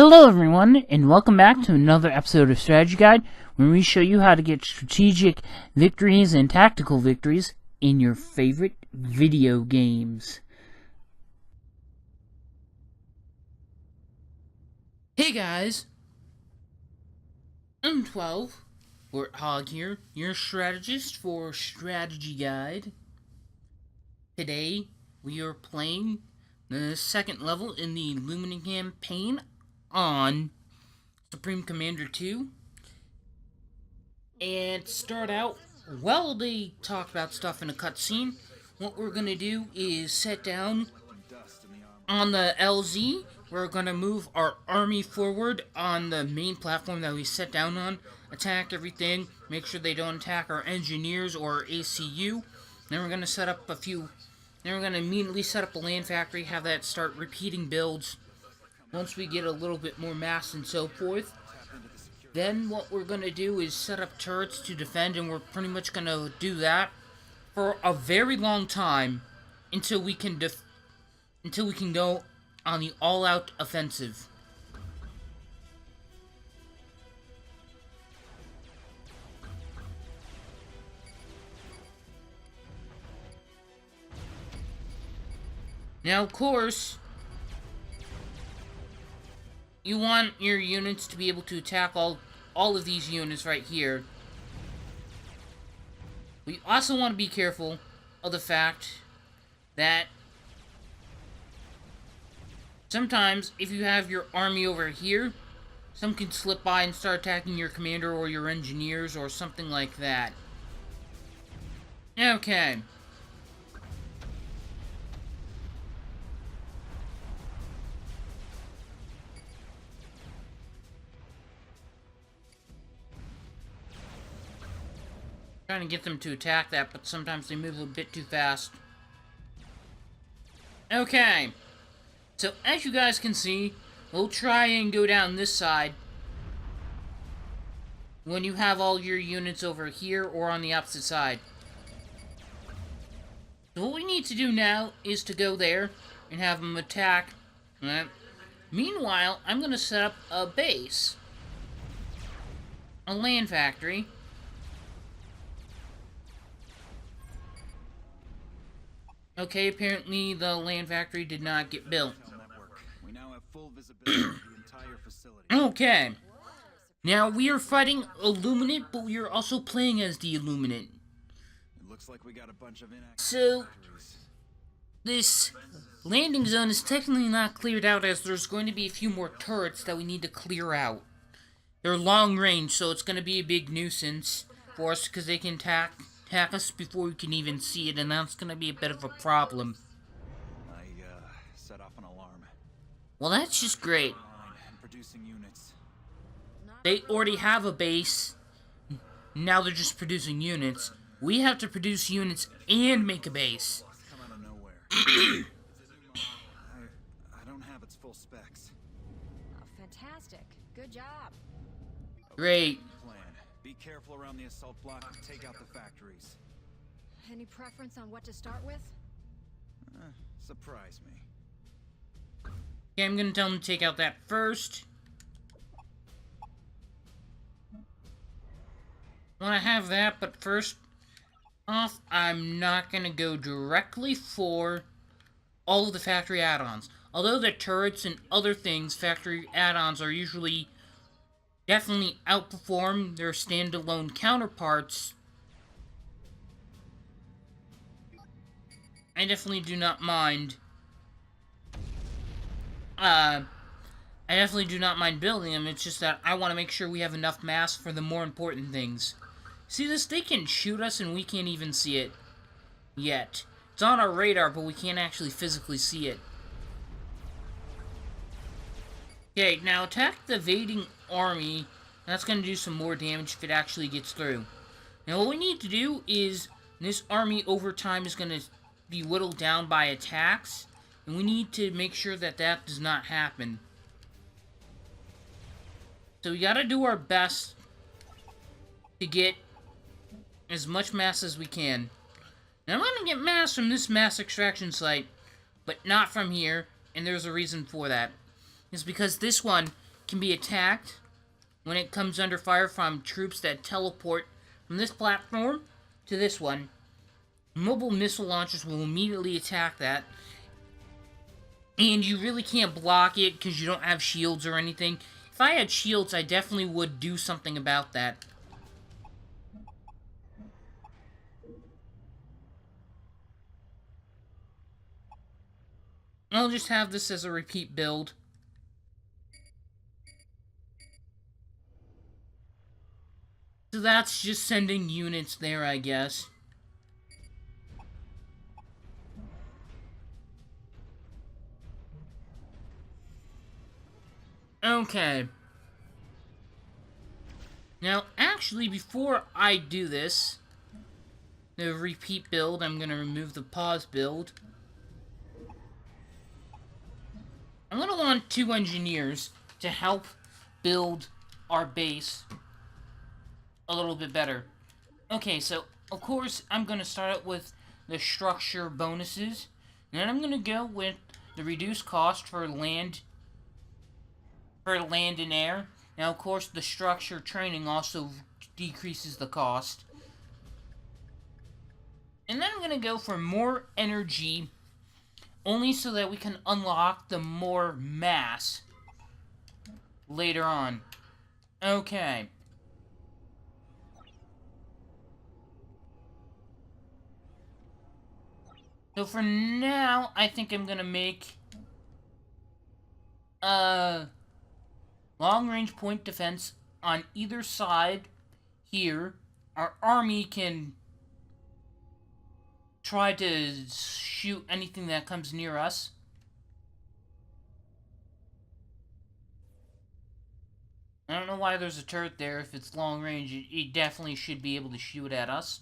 Hello everyone, and welcome back to another episode of Strategy Guide, where we show you how to get strategic victories and tactical victories in your favorite video games. Hey guys, I'm 12, Warthog here, your strategist for Strategy Guide. Today, we are playing the second level in the Illuminate campaign on Supreme Commander 2. And to start out, while they talk about stuff in a cutscene, what we're going to do is set down on the LZ. We're going to move our army forward on the main platform that we set down on, attack everything, make sure they don't attack our engineers or ACU. Then we're going to set up then we're going to immediately set up a land factory, have that start repeating builds once we get a little bit more mass and so forth. Then what we're going to do is set up turrets to defend, and we're pretty much going to do that for a very long time until we can go on the all-out offensive. Now, of course, you want your units to be able to attack all of these units right here. We also want to be careful of the fact that sometimes if you have your army over here, some can slip by and start attacking your commander or your engineers or something like that. Okay. Trying to get them to attack that, but sometimes they move a bit too fast. Okay. So, as you guys can see, we'll try and go down this side when you have all your units over here or on the opposite side. So what we need to do now is to go there and have them attack. Meanwhile, I'm going to set up a base. A land factory. Okay, apparently the land factory did not get built. We now have full visibility of the entire facility. Okay. Now we are fighting Illuminate, but we are also playing as the Illuminate. It looks like we got a bunch of inactive So factories. this landing zone is technically not cleared out, as there's going to be a few more turrets that we need to clear out. They're long range, so it's going to be a big nuisance for us because they can attack us before we can even see it, and that's going to be a bit of a problem. I set off an alarm. Well, that's just great. And producing units. They already have a base. Now they're just producing units. We have to produce units and make a base. Come out of nowhere. I don't have its full specs. Oh, fantastic. Good job. Great. Plan. Be careful around the assault block and take out the factories. Any preference on what to start with? Surprise me. Okay, I'm gonna tell them to take out that first. Want to have that, but first off, I'm not gonna go directly for all of the factory add-ons. Although the turrets and other things, factory add-ons are usually definitely outperform their standalone counterparts. I definitely do not mind. I definitely do not mind building them. It's just that I want to make sure we have enough mass for the more important things. See this? They can shoot us and we can't even see it yet. It's on our radar, but we can't actually physically see it. Okay, now attack the evading army. That's going to do some more damage if it actually gets through. Now what we need to do is, this army over time is going to be whittled down by attacks, and we need to make sure that that does not happen. So we gotta do our best to get as much mass as we can. Now I'm gonna get mass from this mass extraction site, but not from here, and there's a reason for that. It's because this one can be attacked when it comes under fire from troops that teleport from this platform to this one. Mobile missile launchers will immediately attack that. And you really can't block it because you don't have shields or anything. If I had shields, I definitely would do something about that. I'll just have this as a repeat build. So that's just sending units there, I guess. Okay. Now, actually, before I do this, the repeat build, I'm going to remove the pause build. I'm going to want 2 engineers to help build our base a little bit better. Okay, so, of course, I'm going to start out with the structure bonuses. And then I'm going to go with the reduced cost for land and air. Now, of course, the structure training also decreases the cost. And then I'm going to go for more energy, only so that we can unlock the more mass later on. Okay. So for now, I think I'm going to make long-range point defense on either side here. Our army can try to shoot anything that comes near us. I don't know why there's a turret there. If it's long range, it definitely should be able to shoot at us.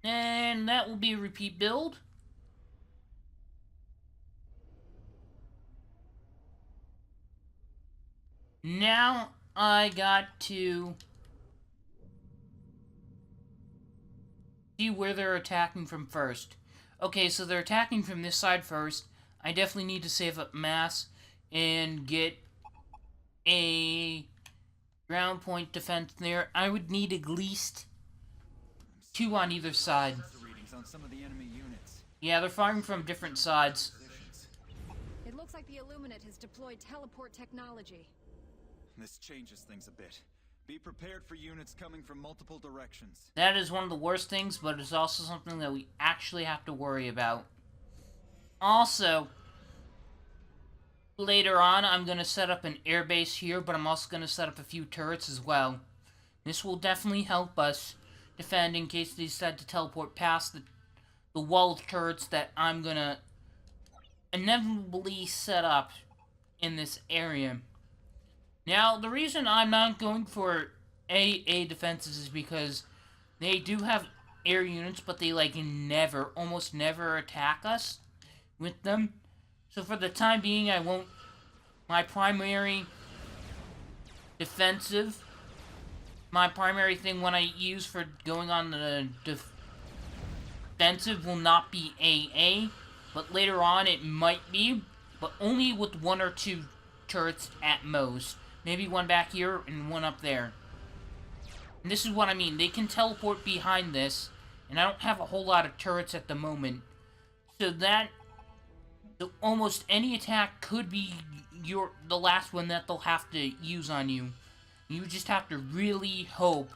And that will be a repeat build. Now I got to see where they're attacking from first. Okay, so they're attacking from this side first. I definitely need to save up mass and get a ground point defense there. I would need at least 2 on either side. On some of the enemy units. Yeah, they're firing from different sides. It looks like the Illuminate has deployed teleport technology. This changes things a bit. Be prepared for units coming from multiple directions. That is one of the worst things, but it's also something that we actually have to worry about. Also, later on, I'm going to set up an airbase here, but I'm also going to set up a few turrets as well. This will definitely help us defend in case they decide to teleport past the wall of turrets that I'm going to inevitably set up in this area. Now, the reason I'm not going for AA defenses is because they do have air units, but they, like, almost never attack us with them. So for the time being, I won't... My primary defensive... My primary thing when I use for going on the defensive will not be AA, but later on it might be, but only with 1 or 2 turrets at most. Maybe 1 back here and 1 up there. And this is what I mean. They can teleport behind this, and I don't have a whole lot of turrets at the moment. So almost any attack could be the last one that they'll have to use on you. You just have to really hope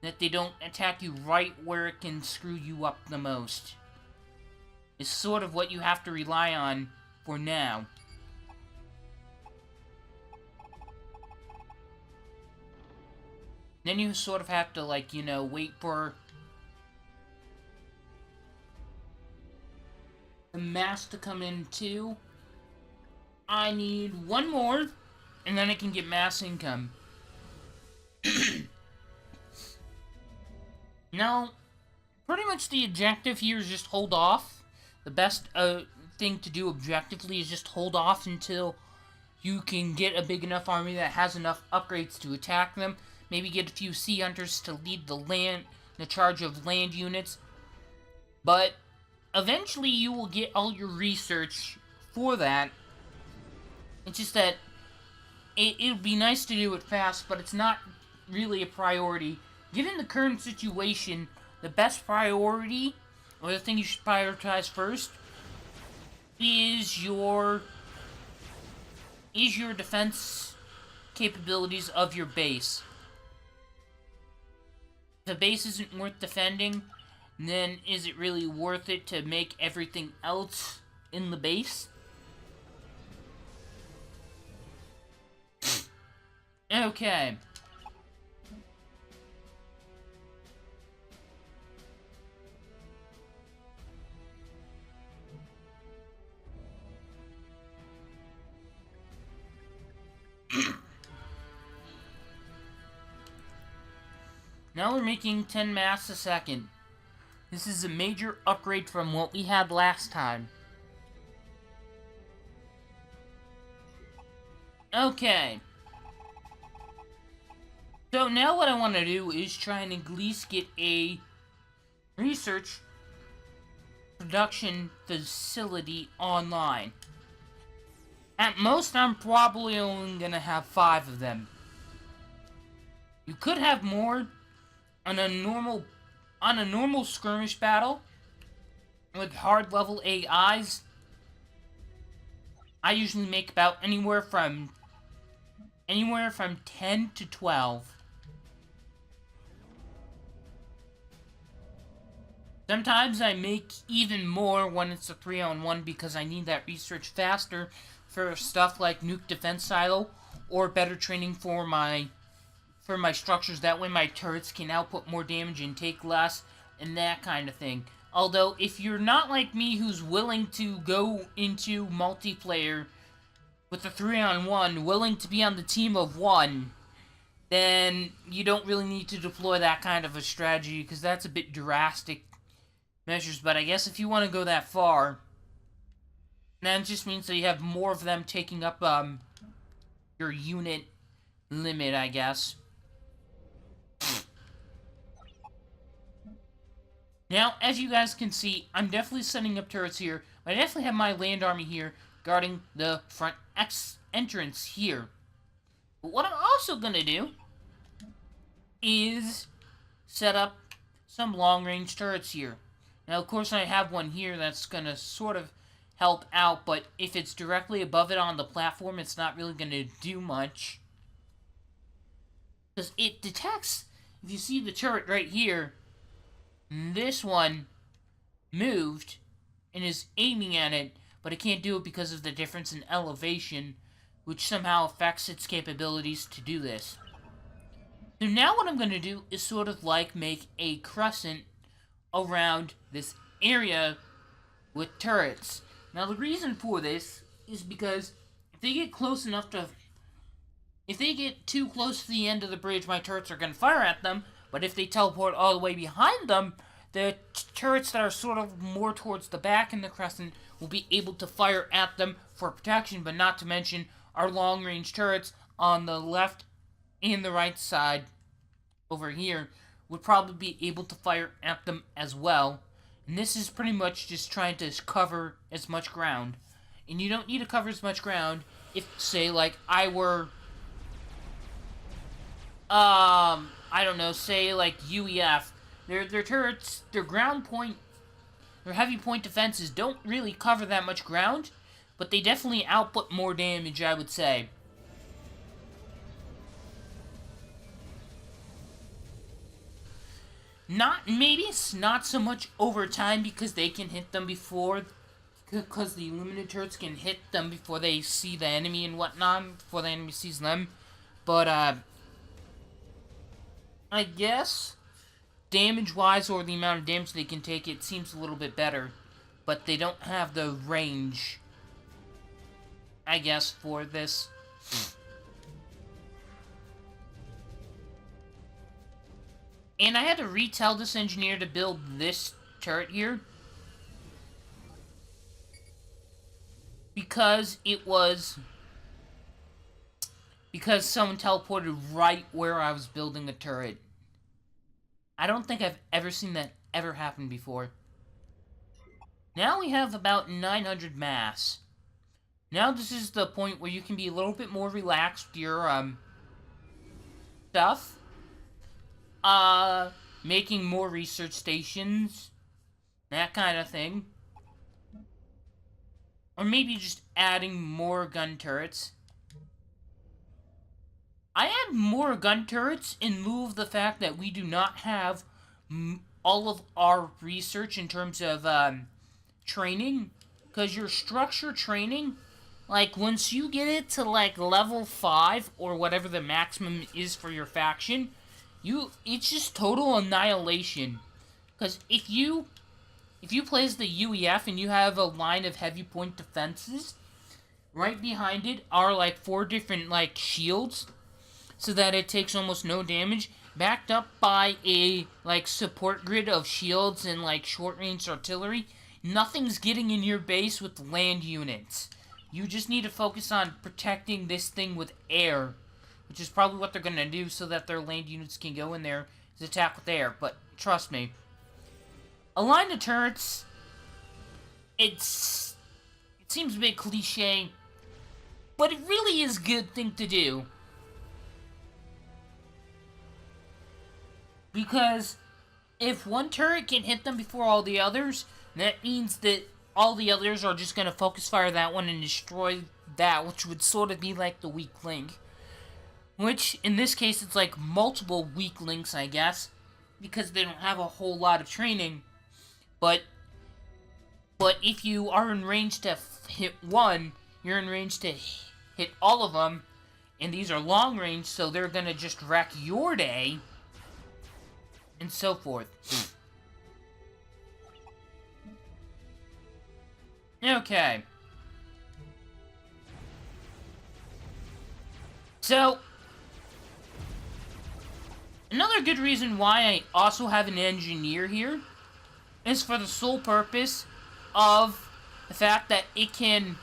that they don't attack you right where it can screw you up the most. It's sort of what you have to rely on for now. Then you sort of have to, like, you know, wait for the mass to come in too. I need 1 more, and then I can get mass income. Now, pretty much the objective here is just hold off. The best thing to do objectively is just hold off until you can get a big enough army that has enough upgrades to attack them. Maybe get a few sea hunters to lead the charge of land units. But Eventually you will get all your research for that. It's just that it would be nice to do it fast, but it's not really a priority. Given the current situation, the best priority, or the thing you should prioritize first, is your defense capabilities of your base. If the base isn't worth defending, then is it really worth it to make everything else in the base? Okay. Now we're making 10 mass a second. This is a major upgrade from what we had last time. Okay. So now what I want to do is try and at least get a research production facility online. At most, I'm probably only going to have 5 of them. You could have more on a normal skirmish battle with hard level AIs. I usually make about anywhere from 10 to 12. Sometimes I make even more when it's a 3-on-1 because I need that research faster for stuff like nuke defense silo or better training for my structures. That way my turrets can output more damage and take less and that kind of thing. Although if you're not like me who's willing to go into multiplayer with a 3-on-1, willing to be on the team of 1, then you don't really need to deploy that kind of a strategy because that's a bit drastic measures. But I guess if you want to go that far, then it just means that you have more of them taking up your unit limit, I guess. Now, as you guys can see, I'm definitely setting up turrets here. I definitely have my land army here guarding the front entrance here. But what I'm also going to do is set up some long-range turrets here. Now, of course, I have one here that's going to sort of help out, but if it's directly above it on the platform, it's not really going to do much. Because it detects, if you see the turret right here, this one moved and is aiming at it, but it can't do it because of the difference in elevation, which somehow affects its capabilities to do this. So now what I'm going to do is sort of like make a crescent around this area with turrets. Now the reason for this is because if they get close enough to... If they get too close to the end of the bridge, my turrets are going to fire at them. But if they teleport all the way behind them, the turrets that are sort of more towards the back in the crescent will be able to fire at them for protection. But not to mention our long-range turrets on the left and the right side over here would probably be able to fire at them as well. And this is pretty much just trying to cover as much ground. And you don't need to cover as much ground if, say, like, I were... I don't know, say, like, UEF. Their turrets, their ground point, their heavy point defenses don't really cover that much ground, but they definitely output more damage, I would say. Maybe it's not so much over time because they can hit them before, because the illuminate turrets can hit them before they see the enemy and whatnot, before the enemy sees them, but, I guess, damage-wise, or the amount of damage they can take, it seems a little bit better. But they don't have the range, I guess, for this. And I had to retell this engineer to build this turret here. Because it was... Because someone teleported right where I was building a turret. I don't think I've ever seen that ever happen before. Now we have about 900 mass. Now this is the point where you can be a little bit more relaxed with your, stuff. Making more research stations. That kind of thing. Or maybe just adding more gun turrets. I add more gun turrets in lieu of the fact that we do not have all of our research in terms of training. Because your structure training, like once you get it to like level 5 or whatever the maximum is for your faction, it's just total annihilation. Because if you play as the UEF and you have a line of heavy point defenses, right behind it are like 4 different like shields, so that it takes almost no damage, backed up by a like support grid of shields and like short-range artillery. Nothing's getting in your base with land units. You just need to focus on protecting this thing with air, which is probably what they're gonna do so that their land units can go in there to attack with air. But trust me, a line of turrets, it seems a bit cliche, but it really is a good thing to do. Because if one turret can hit them before all the others, that means that all the others are just going to focus fire that one and destroy that, which would sort of be like the weak link. Which, in this case, it's like multiple weak links, I guess, because they don't have a whole lot of training. But if you are in range to hit one, you're in range to hit all of them, and these are long range, so they're going to just wreck your day, and so forth. Okay. So, another good reason why I also have an engineer here is for the sole purpose of the fact that it can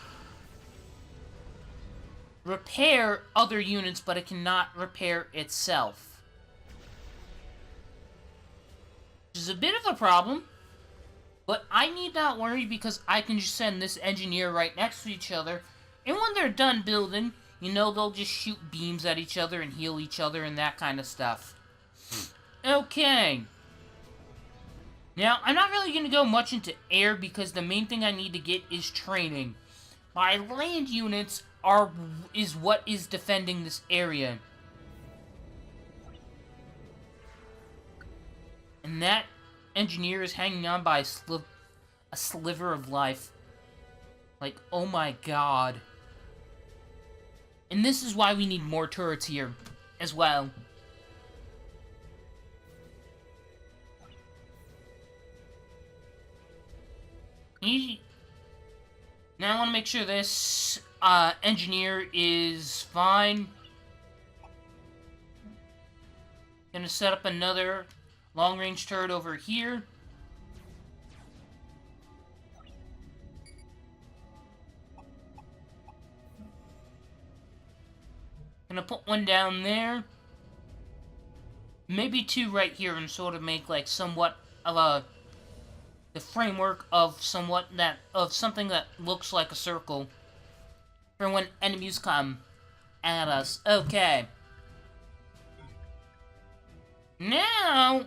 repair other units, but it cannot repair itself. Which is a bit of a problem, but I need not worry because I can just send this engineer right next to each other, and when they're done building, you know, they'll just shoot beams at each other and heal each other and that kind of stuff. Okay. Now, I'm not really going to go much into air because the main thing I need to get is training. My land units is what is defending this area. And that engineer is hanging on by a sliver of life. Like, oh my god. And this is why we need more turrets here as well. Now I want to make sure this engineer is fine. Gonna set up another long-range turret over here. Gonna put one down there. Maybe 2 right here and sort of make like somewhat of the framework of something that looks like a circle for when enemies come at us. Okay. Now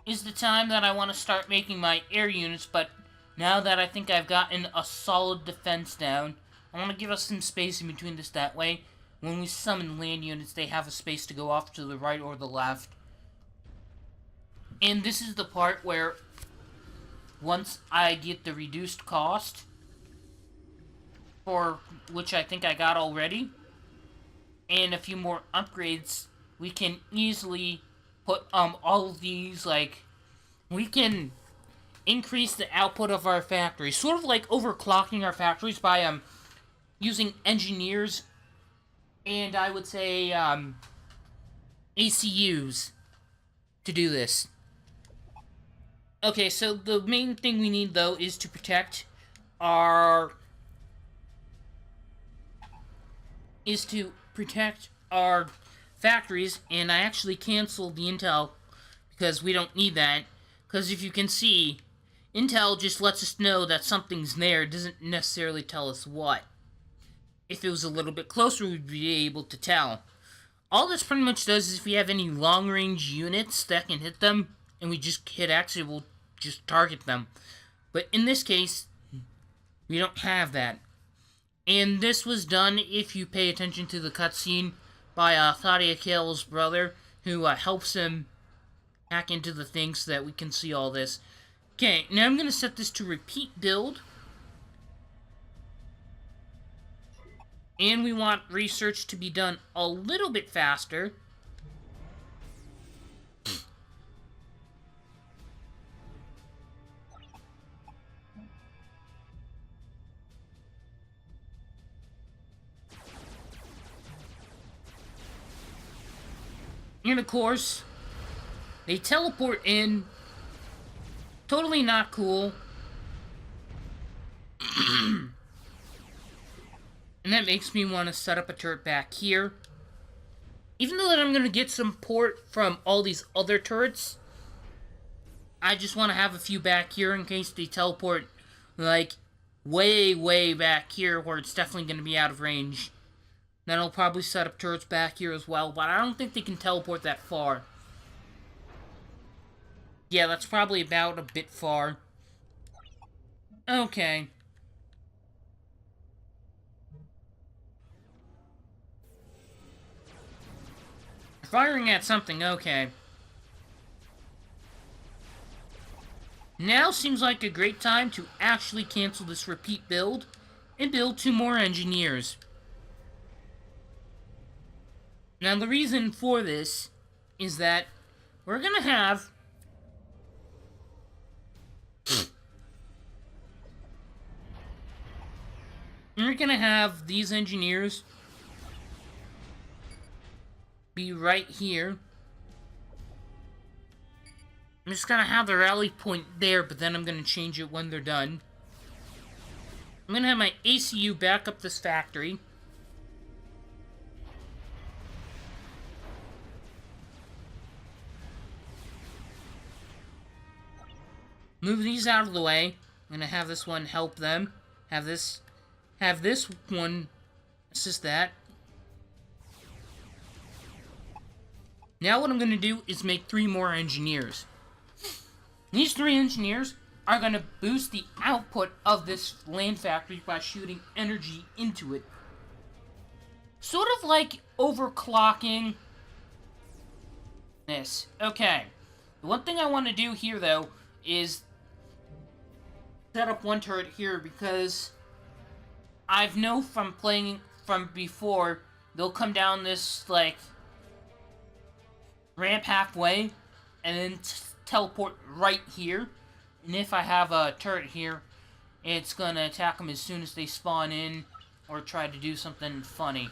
is the time that I want to start making my air units, but now that I think I've gotten a solid defense down, I want to give us some space in between this, that way when we summon land units they have a space to go off to the right or the left. And this is the part where once I get the reduced cost, for which I think I got already, and a few more upgrades, we can easily put all of these, like, we can increase the output of our factories, sort of like overclocking our factories by using engineers and I would say ACUs to do this. Okay, so the main thing we need, though, is to protect our factories, and I actually canceled the intel because we don't need that. Because if you can see, Intel just lets us know that something's there, it doesn't necessarily tell us what. If it was a little bit closer, we'd be able to tell. All this pretty much does is if we have any long-range units that can hit them, and we just hit X, it will just target them. But in this case, we don't have that. And this was done, if you pay attention to the cutscene, by Thadia Kale's brother, who helps him hack into the thing so that we can see all this. Okay, now I'm going to set this to repeat build. And we want research to be done a little bit faster. And of course, they teleport in. Totally not cool. And that makes me want to set up a turret back here. Even though that I'm going to get some port from all these other turrets, I just want to have a few back here in case they teleport, like, way, way back here where it's definitely going to be out of range. Then I'll probably set up turrets back here as well, but I don't think they can teleport that far. Yeah, that's probably about a bit far. Okay. Firing at something, okay. Now seems like a great time to actually cancel this repeat build and build 2 more engineers. Now the reason for this is that we're gonna have these engineers be right here. I'm just gonna have the rally point there, but then I'm gonna change it when they're done. I'm gonna have my ACU back up this factory. Move these out of the way. I'm gonna have this one help them. Have this one assist that. Now what I'm gonna do is make 3 more engineers. These 3 engineers are gonna boost the output of this land factory by shooting energy into it. Sort of like overclocking this. Okay. The one thing I want to do here, though, is set up 1 turret here, because I've known from playing from before, they'll come down this, like, ramp halfway, and then teleport right here. And if I have a turret here, it's gonna attack them as soon as they spawn in, or try to do something funny.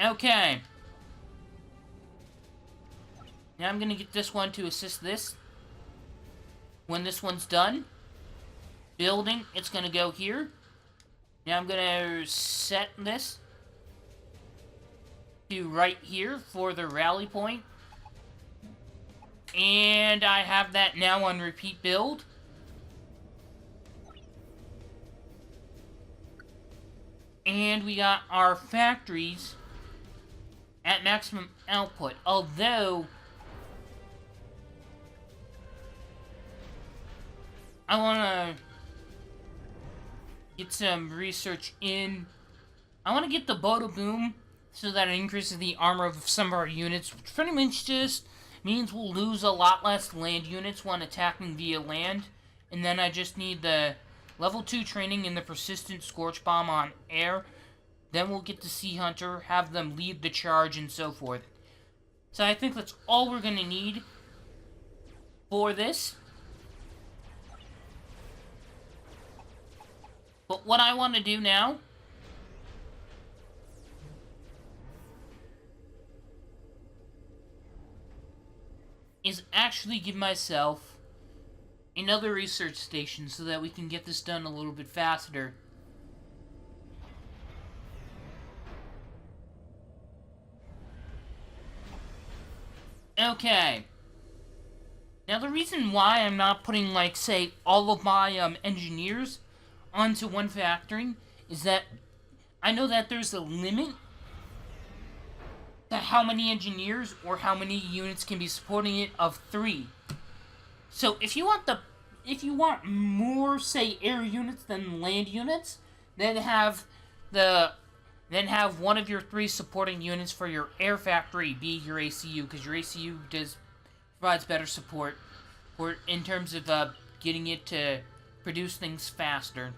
Okay. Now I'm gonna get this one to assist this. When this one's done, building, it's gonna go here. Now I'm gonna set this to right here for the rally point. And I have that now on repeat build. And we got our factories at maximum output. Although I want to get some research in. I want to get the Bodo Boom so that it increases the armor of some of our units, which pretty much just means we'll lose a lot less land units when attacking via land. And then I just need the level 2 training in the persistent Scorch Bomb on air. Then we'll get the Sea Hunter, have them lead the charge, and so forth. So I think that's all we're going to need for this. But what I want to do now is actually give myself another research station so that we can get this done a little bit faster. Okay. Now, the reason why I'm not putting, like, say, all of my engineers onto one factory is that I know that there's a limit to how many engineers or how many units can be supporting it of 3. So if you want more, say, air units than land units, then have one of your 3 supporting units for your air factory be your ACU, because your ACU provides better support in terms of getting it to produce things faster.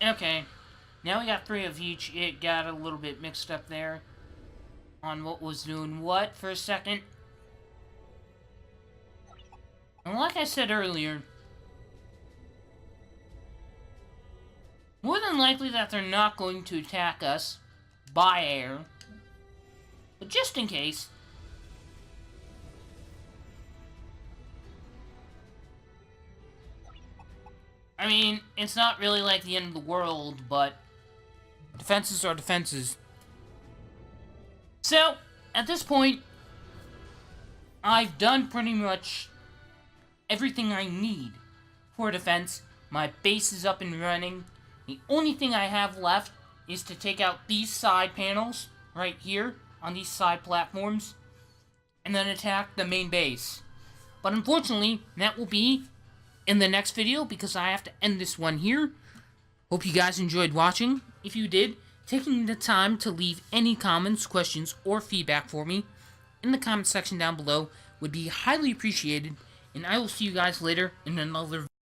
Okay, now we got 3 of each. It got a little bit mixed up there on what was doing what for a second. And like I said earlier, more than likely that they're not going to attack us by air. But just in case, I mean, it's not really like the end of the world, but defenses are defenses. So, at this point, I've done pretty much everything I need for defense. My base is up and running. The only thing I have left is to take out these side panels right here on these side platforms and then attack the main base. But unfortunately, that will be in the next video because I have to end this one here. Hope you guys enjoyed watching. If you did, taking the time to leave any comments, questions, or feedback for me in the comment section down below would be highly appreciated, and I will see you guys later in another video.